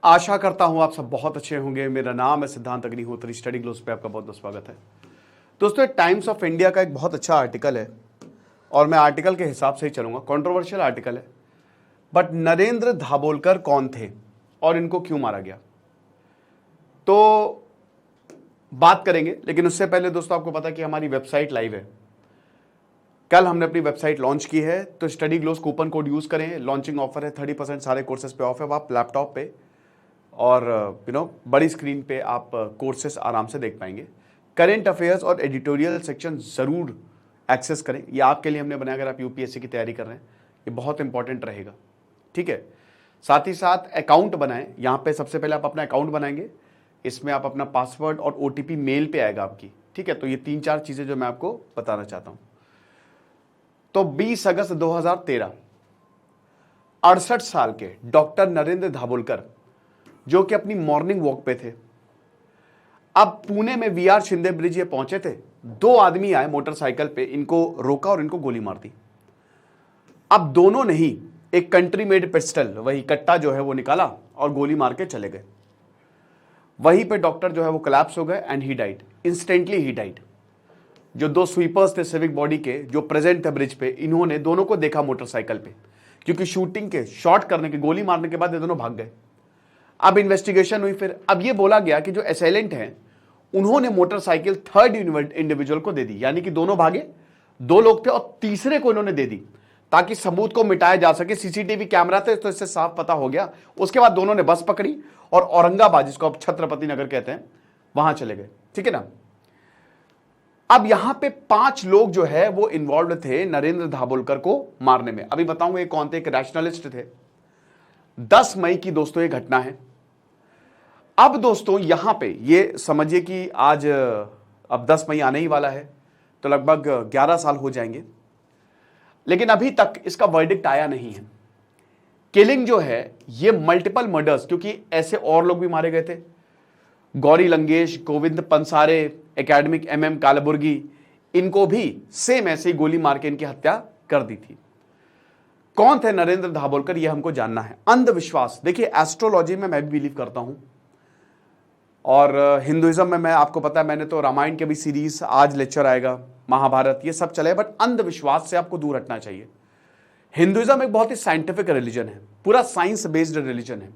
आशा करता हूं आप सब बहुत अच्छे होंगे। मेरा नाम है सिद्धांत अग्निहोत्री। स्टडी ग्लोस पे आपका बहुत बहुत स्वागत है। दोस्तों, टाइम्स ऑफ इंडिया का एक बहुत अच्छा आर्टिकल है और मैं आर्टिकल के हिसाब से ही चलूंगा। कंट्रोवर्शियल आर्टिकल है, बट नरेंद्र दाभोलकर कौन थे और इनको क्यों मारा गया, तो बात करेंगे। लेकिन उससे पहले दोस्तों, आपको पता कि हमारी वेबसाइट लाइव है। कल हमने अपनी वेबसाइट लॉन्च की है, तो study gloss coupon code use करें। लॉन्चिंग ऑफर है, 30% सारे कोर्सेज पे ऑफ है। आप लैपटॉप पे और बड़ी स्क्रीन पे आप कोर्सेस आराम से देख पाएंगे। करेंट अफेयर्स और एडिटोरियल सेक्शन ज़रूर एक्सेस करें, ये आपके लिए हमने बनाया। अगर आप यूपीएससी की तैयारी कर रहे हैं, ये बहुत इंपॉर्टेंट रहेगा, ठीक है। साथ ही साथ अकाउंट बनाएं। यहाँ पे सबसे पहले आप अपना अकाउंट बनाएंगे, इसमें आप अपना पासवर्ड और ओटीपी मेल पे आएगा आपकी, ठीक है। तो ये 3-4 चीज़ें जो मैं आपको बताना चाहता हूँ। तो 20 अगस्त 2013, 68 साल के डॉक्टर नरेंद्र दाभोलकर, जो कि अपनी मॉर्निंग वॉक पे थे, अब पुणे में वीआर शिंदे ब्रिज ये पहुंचे थे। 2 आदमी आए मोटरसाइकिल पे, इनको रोका और इनको गोली मार दी। अब दोनों ने ही एक कंट्री मेड पिस्टल, वही कट्टा जो है वो निकाला और गोली मार के चले गए। वहीं पे डॉक्टर जो है वो कोलैप्स हो गए and he died, instantly he died. जो 2 स्वीपर्स थे सिविक बॉडी के, जो प्रेजेंट थे ब्रिज पे, इन्होंने दोनों को देखा मोटरसाइकिल पे, क्योंकि शूटिंग के, शॉट करने के, गोली मारने के बाद ये दोनों भाग गए। अब इन्वेस्टिगेशन हुई। फिर अब ये बोला गया कि जो असेलेंट हैं, उन्होंने मोटरसाइकिल थर्ड इंडिविजुअल को दे दी, यानी कि दोनों भागे, 2 लोग थे और तीसरे को इन्होंने दे दी, ताकि सबूत को मिटाया जा सके। सीसीटीवी कैमरा थे तो इससे साफ पता हो गया। उसके बाद दोनों ने बस पकड़ी और औरंगाबाद, जिसको अब छत्रपति नगर कहते हैं, वहां चले गए, ठीक है ना। अब यहां पे 5 लोग जो है वो इन्वॉल्व थे नरेंद्र दाभोलकर को मारने में। अभी बताऊंगा ये कौन थे। एक रैशनलिस्ट थे। 10 मई की दोस्तों ये घटना है। अब दोस्तों यहां पे ये समझिए कि आज अब 10 मई आने ही वाला है, तो लगभग 11 साल हो जाएंगे, लेकिन अभी तक इसका वर्डिक्ट आया नहीं है। किलिंग जो है ये मल्टीपल मर्डर्स, क्योंकि ऐसे और लोग भी मारे गए थे। गौरी लंकेश, गोविंद पंसारे, एकेडमिक MM कालबुर्गी, इनको भी सेम ऐसे ही गोली मार के इनकी हत्या कर दी थी। कौन थे नरेंद्र दाभोलकर, ये हमको जानना है। अंधविश्वास, देखिए एस्ट्रोलॉजी में मैं भी बिलीव करता हूं और हिंदुइज्म में मैं, आपको पता है, मैंने तो रामायण के भी सीरीज, आज लेक्चर आएगा, महाभारत, ये सब चले। बट अंधविश्वास से आपको दूर हटना चाहिए। हिंदुइज्म एक बहुत ही साइंटिफिक रिलीजन है, पूरा साइंस बेस्ड रिलीजन है,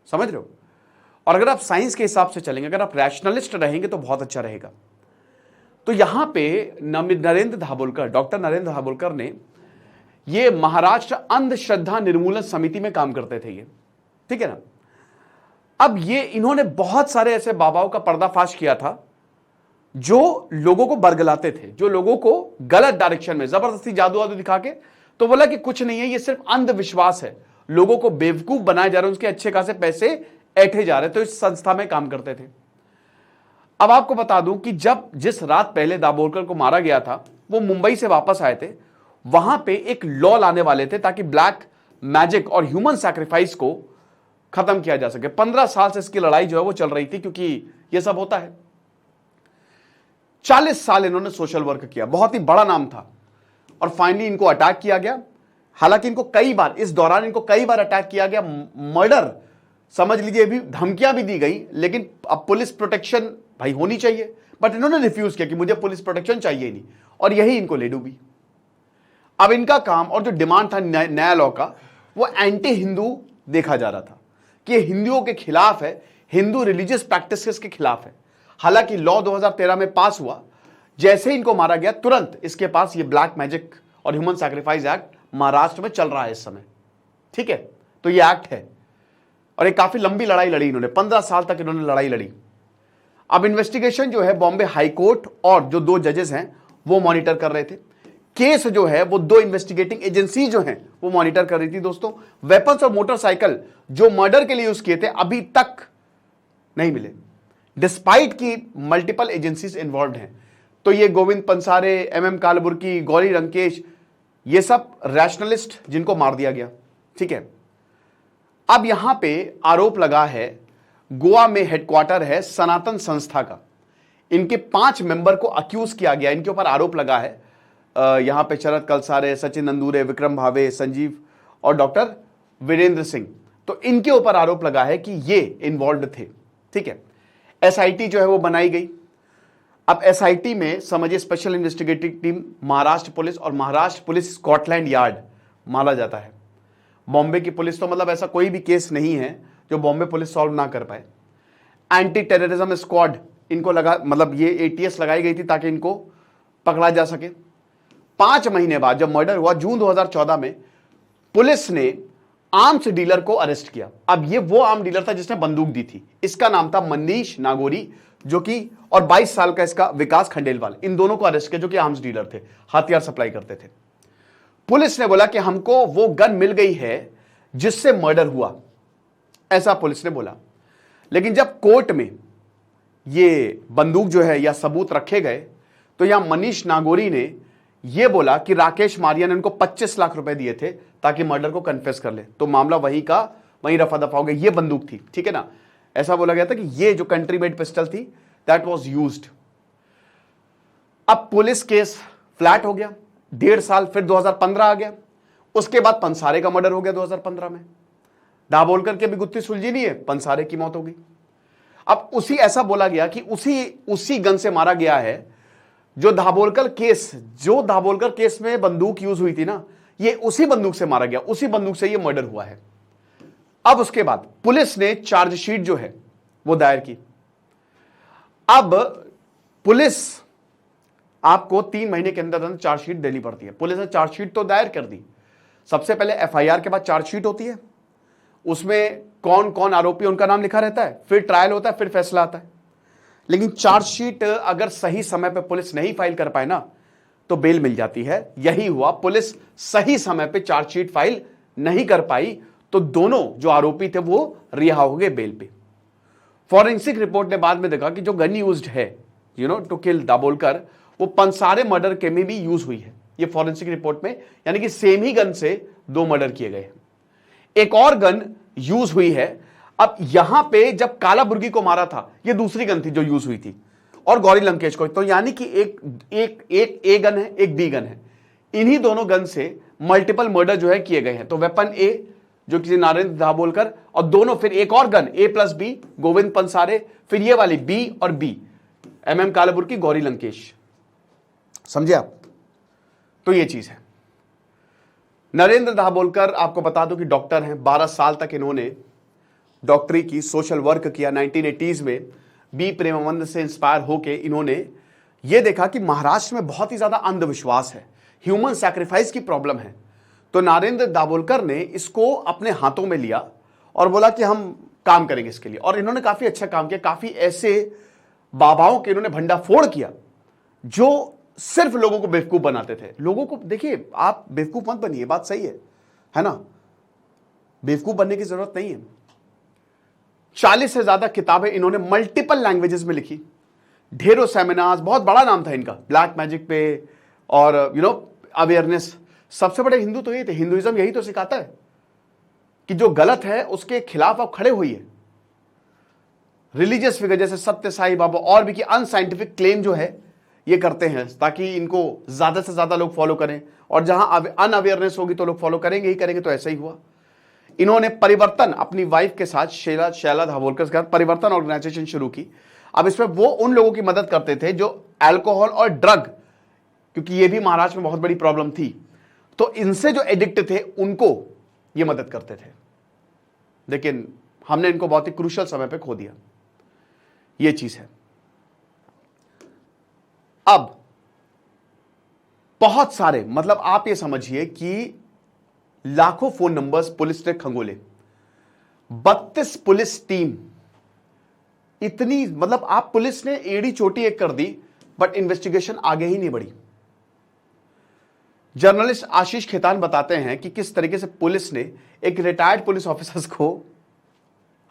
समझ रहे हो। और अगर आप साइंस के हिसाब से चलेंगे, अगर आप रैशनलिस्ट रहेंगे तो बहुत अच्छा रहेगा। तो यहां पे नरेंद्र दाभोलकर, डॉक्टर नरेंद्र दाभोलकर ने, ये महाराष्ट्र अंधश्रद्धा निर्मूलन समिति में काम करते थे ये, ठीक है ना। अब ये इन्होंने बहुत सारे ऐसे बाबाओं का पर्दाफाश किया था जो लोगों को बरगलाते थे, जो लोगों को गलत डायरेक्शन में जबरदस्ती जादू वादू दिखा के, तो बोला कि कुछ नहीं है, ये सिर्फ अंधविश्वास है, लोगों को बेवकूफ बनाए जा रहे हैं, उसके अच्छे खासे पैसे ऐंठे जा रहे। तो इस संस्था में काम करते थे। अब आपको बता दूं कि जिस रात पहले दाभोलकर को मारा गया था, वो मुंबई से वापस आए थे। वहां पे एक लॉ लाने वाले थे ताकि ब्लैक मैजिक और ह्यूमन सैक्रिफाइस को खत्म किया जा सके। 15 साल से इसकी लड़ाई जो है वो चल रही थी, क्योंकि ये सब होता है। 40 साल इन्होंने सोशल वर्क किया, बहुत ही बड़ा नाम था। और फाइनली इनको अटैक किया गया। हालांकि इनको कई बार, इस दौरान इनको कई बार अटैक किया गया, मर्डर समझ लीजिए, भी धमकियां भी दी गई। लेकिन अब पुलिस प्रोटेक्शन भाई होनी चाहिए, बट इन्होंने रिफ्यूज किया कि मुझे पुलिस प्रोटेक्शन चाहिए नहीं, और यही इनको ले डूबी। अब इनका काम और जो डिमांड था नया लॉ का, वो एंटी हिंदू देखा जा रहा था कि ये हिंदुओं के खिलाफ है, हिंदू रिलीजियस प्रैक्टिसेस के खिलाफ है। हालांकि लॉ 2013 में पास हुआ। जैसे ही इनको मारा गया, तुरंत इसके पास ये ब्लैक मैजिक और ह्यूमन सैक्रिफाइस एक्ट महाराष्ट्र में चल रहा है इस समय, ठीक है। तो ये एक्ट है और एक काफी लंबी लड़ाई लड़ी इन्होंने, 15 साल तक इन्होंने लड़ाई लड़ी। अब इन्वेस्टिगेशन जो है बॉम्बे हाईकोर्ट और जो 2 जजेस हैं वो मॉनिटर कर रहे थे। केस जो है वो 2 इन्वेस्टिगेटिंग एजेंसी जो हैं वो मॉनिटर कर रही थी। दोस्तों, वेपन्स और मोटरसाइकिल जो मर्डर के लिए यूज किए थे अभी तक नहीं मिले, डिस्पाइट की मल्टीपल एजेंसीज इन्वॉल्व हैं। तो ये गोविंद पंसारे, MM कालबुर्गी, गौरी लंकेश, ये सब रैशनलिस्ट जिनको मार दिया गया, ठीक है। अब यहां पे आरोप लगा है, गोवा में हेडक्वार्टर है सनातन संस्था का, इनके 5 मेंबर को अक्यूज किया गया, इनके ऊपर आरोप लगा है। यहां पे शरद कलसारे, सचिन नंदूरे, विक्रम भावे, संजीव और डॉक्टर वीरेंद्र सिंह, तो इनके ऊपर आरोप लगा है कि ये इन्वॉल्व थे। ठीक है, एसआईटी जो है वो बनाई गई। अब एसआईटी में समझिए special investigative team Maharashtra police और महाराष्ट्र पुलिस स्कॉटलैंड यार्ड माना जाता है। बॉम्बे की पुलिस तो मतलब ऐसा कोई भी केस नहीं है जो बॉम्बे पुलिस सॉल्व ना कर पाए। एंटी टेररिज्म स्क्वाड इनको लगा, मतलब ये एटीएस लगाई गई थी ताकि इनको पकड़ा जा सके। 5 महीने बाद जब मर्डर हुआ जून 2014 में, पुलिस ने आर्म्स डीलर को अरेस्ट किया। अब ये वो आर्म डीलर था जिसने बंदूक दी थी। इसका नाम था मनीष नागोरी, जो कि, और 22 साल का इसका विकास खंडेलवाल। इन दोनों को अरेस्ट किया जो कि आर्म्स डीलर थे, हथियार सप्लाई करते थे। पुलिस ने बोला कि हमको वो गन मिल गई है जिससे मर्डर हुआ, ऐसा पुलिस ने बोला। लेकिन जब कोर्ट में ये बंदूक जो है या सबूत रखे गए तो यहां मनीष नागोरी ने यह बोला कि राकेश मारिया ने उनको 25 लाख रुपए दिए थे ताकि मर्डर को कन्फेस कर ले। तो मामला वहीं रफा दफा हो गया। ये बंदूक थी, ठीक है ना। ऐसा बोला गया था कि ये जो कंट्री मेड पिस्टल थी दैट वाज यूज्ड। अब पुलिस केस फ्लैट हो गया, 1.5 साल, फिर 2015 आ गया। उसके बाद पंसारे का मर्डर हो गया 2015 में। दाभोलकर के भी गुत्थी सुलझी नहीं है, पंसारे की मौत हो गई। अब ऐसा बोला गया कि उसी गन से मारा गया है जो दाभोलकर केस में बंदूक यूज हुई थी ना, ये उसी बंदूक से मारा गया, उसी बंदूक से ये मर्डर हुआ है। अब उसके बाद पुलिस ने चार्जशीट जो है वो दायर की। अब पुलिस आपको 3 महीने के अंदर चार्जशीट देनी पड़ती है। पुलिस ने चार्जशीट तो दायर कर दी। सबसे पहले एफआईआर के बाद चार्जशीट होती है, उसमें कौन कौन आरोपी उनका नाम लिखा रहता है, फिर ट्रायल होता है, फिर फैसला आता है। लेकिन चार्जशीट अगर सही समय पर पुलिस नहीं फाइल कर पाए ना तो बेल मिल जाती है। यही हुआ, पुलिस सही समय पर चार्जशीट फाइल नहीं कर पाई तो दोनों जो आरोपी थे वो रिहा हो गए बेल पे। फॉरेंसिक रिपोर्ट ने बाद में देखा कि जो गन यूज्ड है टू किल दाभोलकर, वो पंसारे मर्डर के में भी यूज हुई है। ये फॉरेंसिक रिपोर्ट में, यानी कि सेम ही गन से 2 मर्डर किए गए हैं। एक और गन यूज हुई है। अब यहां पे जब काला बुर्गी को मारा था, ये दूसरी गन थी जो यूज हुई थी, और गौरी लंकेश को। तो यानी कि एक ए गन है, एक बी गन है। इन्हीं दोनों गन से मल्टीपल मर्डर जो है किए गए हैं। तो वेपन ए जो किसी नारेंद्र दाभोलकर, और दोनों फिर एक और गन A+B गोविंद पंसारे, फिर ये वाली बी और बी MM कालाबुर्गी गौरी लंकेश। समझे आप? तो ये चीज है। नरेंद्र दाभोलकर आपको बता दूं कि डॉक्टर हैं। 12 साल तक इन्होंने डॉक्टरी की, सोशल वर्क किया। 1980s में बी प्रेमानंद से इंस्पायर होकर इन्होंने ये देखा कि महाराष्ट्र में बहुत ही ज्यादा अंधविश्वास है, ह्यूमन सैक्रिफाइस की प्रॉब्लम है। तो नरेंद्र दाभोलकर ने इसको अपने हाथों में लिया और बोला कि हम काम करेंगे इसके लिए। और इन्होंने काफी अच्छा काम किया। काफी ऐसे बाबाओं के इन्होंने भंडाफोड़ किया जो सिर्फ लोगों को बेवकूफ बनाते थे। लोगों को, देखिए, आप बेवकूफ मत बनिए, बात सही है ना। बेवकूफ बनने की जरूरत नहीं है। 40 से ज्यादा किताबें इन्होंने मल्टीपल लैंग्वेजेस में लिखी, ढेरों सेमिनार्स, बहुत बड़ा नाम था इनका ब्लैक मैजिक पे और अवेयरनेस। सबसे बड़े हिंदू तो ये थे। हिंदुइज्म यही तो सिखाता है कि जो गलत है उसके खिलाफ आप खड़े होइए। रिलीजियस फिगर जैसे सत्य साई बाबा और भी की अनसाइंटिफिक क्लेम जो है ये करते हैं ताकि इनको ज्यादा से ज्यादा लोग फॉलो करें, और जहां अनअवेयरनेस होगी तो लोग फॉलो करेंगे ही करेंगे। तो ऐसा ही हुआ। इन्होंने परिवर्तन अपनी वाइफ के साथ, शैला दाभोलकर के साथ परिवर्तन ऑर्गेनाइजेशन शुरू की। अब इसमें वो उन लोगों की मदद करते थे जो अल्कोहल और ड्रग, क्योंकि ये भी महाराष्ट्र में बहुत बड़ी प्रॉब्लम थी, तो इनसे जो एडिक्ट थे उनको ये मदद करते थे। लेकिन हमने इनको बहुत ही क्रूशल समय पे खो दिया। ये चीज है। अब बहुत सारे, मतलब आप ये समझिए कि लाखों फोन नंबर्स पुलिस ने खंगोले, 32 पुलिस टीम, इतनी, मतलब आप पुलिस ने एड़ी चोटी एक कर दी बट इन्वेस्टिगेशन आगे ही नहीं बढ़ी। जर्नलिस्ट आशीष खेतान बताते हैं कि किस तरीके से पुलिस ने एक रिटायर्ड पुलिस ऑफिसर्स को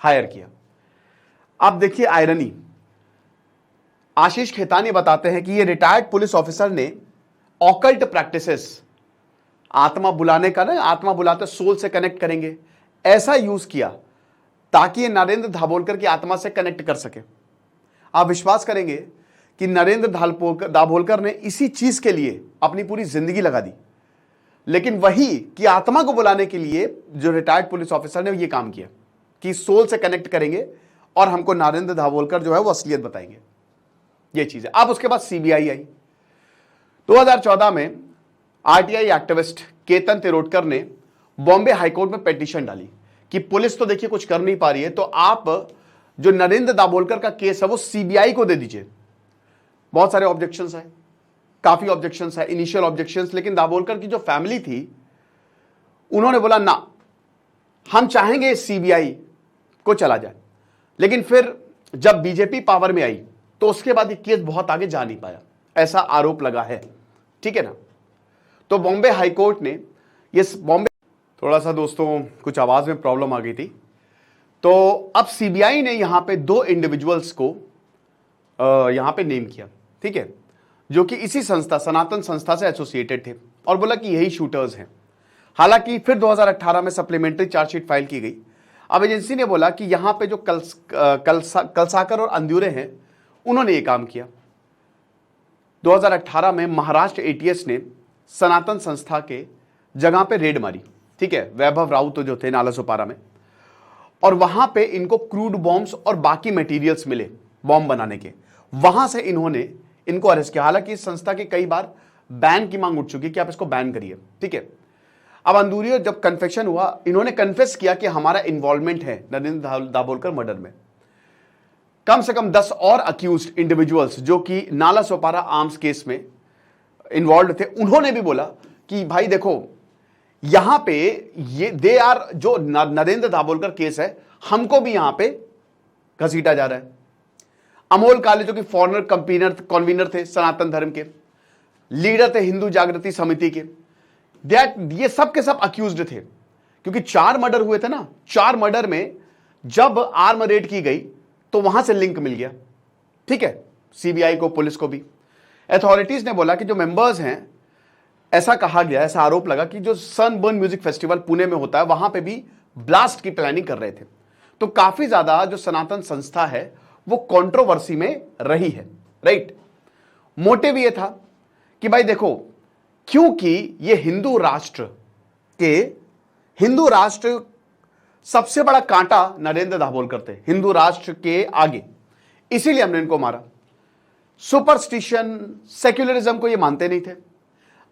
हायर किया। आप देखिए आयरनी। आशीष खेतान ये बताते हैं कि ये रिटायर्ड पुलिस ऑफिसर ने ऑकल्ट प्रैक्टिसेस, आत्मा बुलाने का ना, आत्मा बुलाते सोल से कनेक्ट करेंगे, ऐसा यूज किया ताकि ये नरेंद्र दाभोलकर की आत्मा से कनेक्ट कर सके। आप विश्वास करेंगे कि नरेंद्र दाभोलकर ने इसी चीज के लिए अपनी पूरी जिंदगी लगा दी। लेकिन वही की आत्मा को बुलाने के लिए जो रिटायर्ड पुलिस ऑफिसर ने ये काम किया कि सोल से कनेक्ट करेंगे और हमको नरेंद्र दाभोलकर जो है वो असलियत बताएंगे, ये चीज है। अब उसके बाद सीबीआई आई 2014 में। आरटीआई एक्टिविस्ट केतन तिरोडकर ने बॉम्बे हाईकोर्ट में पिटीशन डाली कि पुलिस तो देखिए कुछ कर नहीं पा रही है, तो आप जो नरेंद्र दाभोलकर का केस है वो सीबीआई को दे दीजिए। बहुत सारे ऑब्जेक्शंस है, काफी ऑब्जेक्शंस है, इनिशियल ऑब्जेक्शंस, लेकिन दाभोलकर की जो फैमिली थी उन्होंने बोला ना, हम चाहेंगे सीबीआई को चला जाए। लेकिन फिर जब बीजेपी पावर में आई तो उसके बाद ये केस बहुत आगे जा नहीं पाया, ऐसा आरोप लगा है, ठीक है ना। तो बॉम्बे हाईकोर्ट ने थोड़ा सा दोस्तों कुछ आवाज में प्रॉब्लम आ गई थी, तो अब सीबीआई ने यहां पे 2 इंडिविजुअल्स को यहां पे नेम किया, ठीक है, जो कि इसी संस्था सनातन संस्था से एसोसिएटेड थे, और बोला कि यही शूटर्स हैं। हालांकि फिर 2018 में सप्लीमेंट्री चार्जशीट फाइल की गई। अब एजेंसी ने बोला कि यहां पे जो कलसाकर और अंदुरे हैं उन्होंने ये काम किया। 2018 में महाराष्ट्र एटीएस ने सनातन संस्था के जगह पे रेड मारी, ठीक है, वैभव राउत जो थे नालासोपारा में, और वहां पे इनको क्रूड बॉम्ब्स और बाकी मटेरियल्स मिले बॉम्ब बनाने के। वहां से इन्होंने इनको अरेस्ट किया। हालांकि इस संस्था की कई बार बैन की मांग उठ चुकी कि आप इसको बैन करिए, ठीक है। अब अंदुरियो जब कन्फेशन हुआ, इन्होंने कन्फेस किया कि हमारा इन्वॉल्वमेंट है नरेंद्र दाभोलकर मर्डर में। कम से कम 10 और अक्यूज्ड इंडिविजुअल्स जो कि नालासोपारा आर्म्स केस में इन्वॉल्व थे, उन्होंने भी बोला कि भाई देखो यहां पे ये दे आर जो नरेंद्र दाभोलकर केस है, हमको भी यहां पे घसीटा जा रहा है। अमोल काले जो कि फॉरनर कन्वीनर थे सनातन धर्म के, लीडर थे हिंदू जागृति समिति के, ये सब के सब अक्यूज्ड थे, क्योंकि 4 मर्डर हुए थे ना। 4 मर्डर में जब आर्म रेड की गई तो वहां से लिंक मिल गया, ठीक है, सीबीआई को, पुलिस को भी। अथॉरिटीज ने बोला कि जो मेंबर्स हैं, ऐसा कहा गया, ऐसा आरोप लगा कि जो सनबर्न म्यूजिक फेस्टिवल पुणे में होता है वहां पे भी ब्लास्ट की प्लानिंग कर रहे थे। तो काफी ज्यादा जो सनातन संस्था है वो कंट्रोवर्सी में रही है, राइट। मोटिव ये था कि भाई देखो, क्योंकि ये हिंदू राष्ट्र सबसे बड़ा कांटा नरेंद्र दाभोलकर थे हिंदू राष्ट्र के आगे, इसीलिए हमने इनको मारा। सुपरस्टिशन, सेक्युलरिज्म को ये मानते नहीं थे।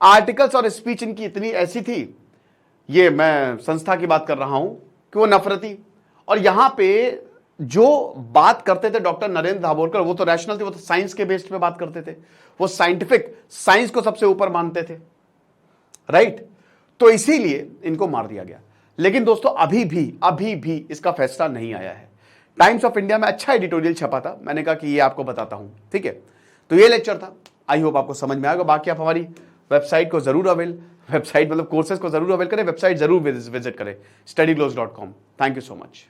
आर्टिकल्स और स्पीच इनकी इतनी ऐसी थी, ये मैं संस्था की बात कर रहा हूं, कि वो नफरती। और यहां पे जो बात करते थे डॉक्टर नरेंद्र दाभोलकर, वो तो रैशनल थे, वो तो साइंस के बेस्ड पे बात करते थे, वो साइंटिफिक साइंस को सबसे ऊपर मानते थे, राइट। तो इसीलिए इनको मार दिया गया। लेकिन दोस्तों अभी भी इसका फैसला नहीं आया है। टाइम्स ऑफ इंडिया में अच्छा एडिटोरियल छपा था, मैंने कहा कि ये आपको बताता हूं, ठीक है। तो ये लेक्चर था, आई होप आपको समझ में आएगा। बाकी आप हमारी वेबसाइट को जरूर वेबसाइट मतलब कोर्सेज को जरूर अवेल करें, वेबसाइट जरूर विजिट करें, studyglose.com। Thank you so much.